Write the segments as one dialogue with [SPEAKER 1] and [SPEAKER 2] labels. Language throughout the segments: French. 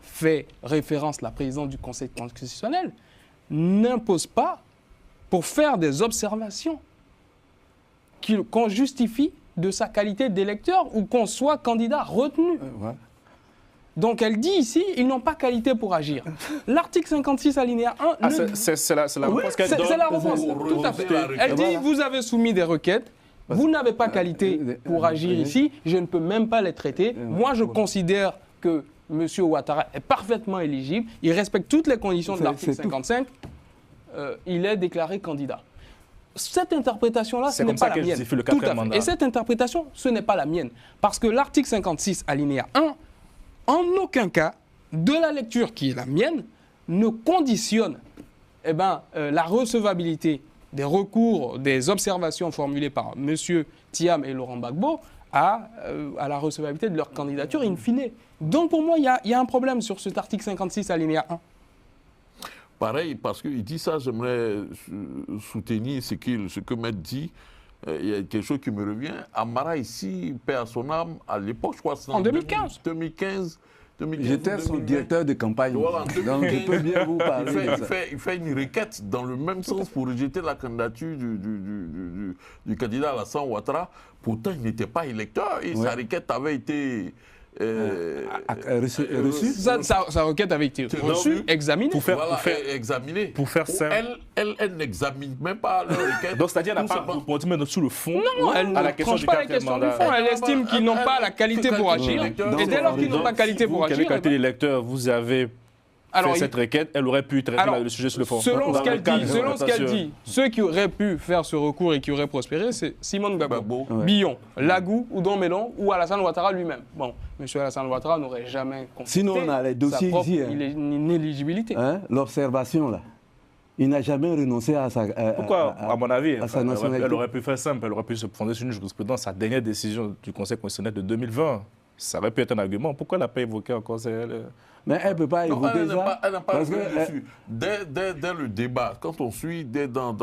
[SPEAKER 1] fait référence la présidente du Conseil constitutionnel, n'impose pas pour faire des observations qu'on justifie de sa qualité d'électeur ou qu'on soit candidat retenu.
[SPEAKER 2] Ouais.
[SPEAKER 1] Donc elle dit ici, ils n'ont pas qualité pour agir. L'article 56 alinéa 1...
[SPEAKER 3] C'est la réponse qu'elle donne.
[SPEAKER 1] C'est la réponse, tout à fait. Elle dit, vous avez soumis des requêtes, vous n'avez pas qualité pour agir ici, je ne peux même pas les traiter. Moi, je considère que M. Ouattara est parfaitement éligible, il respecte toutes les conditions de l'article 55, il est déclaré candidat. Cette interprétation-là, ce n'est pas la mienne. Tout à fait. Et cette interprétation, ce n'est pas la mienne. Parce que l'article 56, alinéa 1, en aucun cas, de la lecture qui est la mienne, ne conditionne la recevabilité des recours, des observations formulées par M. Thiam et Laurent Gbagbo à la recevabilité de leur candidature in fine. Donc pour moi, il y a un problème sur cet article 56, alinéa 1.
[SPEAKER 4] Pareil, parce qu'il dit ça, j'aimerais soutenir ce que Maître dit. Il y a quelque chose qui me revient. Amara, ici, paix à son âme, à l'époque, je crois que c'est
[SPEAKER 1] en 2015.
[SPEAKER 4] 2015.
[SPEAKER 2] J'étais son directeur de campagne. Voilà, donc je peux bien vous parler
[SPEAKER 4] il fait une requête dans le même sens pour rejeter la candidature du candidat Alassane Ouattara. Pourtant, il n'était pas électeur et sa requête avait été...
[SPEAKER 2] reçue.
[SPEAKER 1] Sa requête avait été reçue, examinée.
[SPEAKER 4] Pour faire simple. Elle n'examine même pas la requête.
[SPEAKER 3] Donc, c'est-à-dire qu'elle n'a pas répondu même sur le fond.
[SPEAKER 1] Non, elle ne tranche pas la question du fond. Elle estime qu'ils n'ont pas la qualité pour agir. Et dès lors qu'ils n'ont pas qualité pour agir...
[SPEAKER 3] Quelle qualité d'électeur vous avez fait cette requête, elle aurait pu traiter le sujet sur le fond.
[SPEAKER 1] Selon ce qu'elle dit, ceux qui auraient pu faire ce recours et qui auraient prospéré, c'est Simone Gbagbo, Billon, Lagou, Oudon Melon ou Alassane Ouattara lui-même. Bon, M. Alassane Ouattara n'aurait jamais contesté
[SPEAKER 2] sinon, on a les dossiers
[SPEAKER 1] sa propre
[SPEAKER 2] ici,
[SPEAKER 1] inéligibilité.
[SPEAKER 2] L'observation, là. Il n'a jamais renoncé à sa
[SPEAKER 3] Pourquoi, à mon avis,
[SPEAKER 2] nationalité.
[SPEAKER 3] elle aurait pu faire simple, elle aurait pu se fonder sur une jurisprudence, sa dernière décision du Conseil constitutionnel de 2020. Ça aurait pu être un argument. Pourquoi elle n'a pas évoqué encore
[SPEAKER 2] Mais elle ne peut pas évoquer ça.
[SPEAKER 4] Elle n'a pas évoqué dessus. Dès le débat, quand on suit dans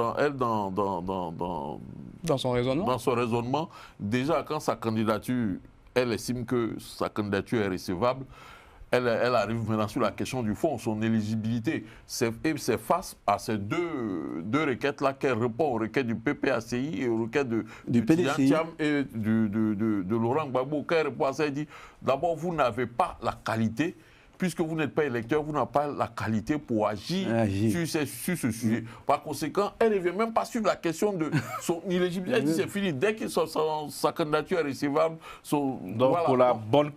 [SPEAKER 1] son raisonnement.
[SPEAKER 4] Dans son raisonnement, déjà quand sa candidature, elle estime que sa candidature est recevable, elle arrive maintenant sur la question du fond, son éligibilité. C'est face à ces deux requêtes-là qu'elle répond aux requêtes du PPACI et aux requêtes du
[SPEAKER 2] PDCI
[SPEAKER 4] et de Laurent Gbagbo. Qu'elle répond à ça, elle dit, d'abord, vous n'avez pas la qualité, puisque vous n'êtes pas électeur, vous n'avez pas la qualité pour agir sur ce sujet. Par conséquent, elle ne revient même pas sur la question de son éligibilité. Elle dit, c'est fini, dès que sa candidature est recevable...
[SPEAKER 3] Donc, voilà, pour la bonne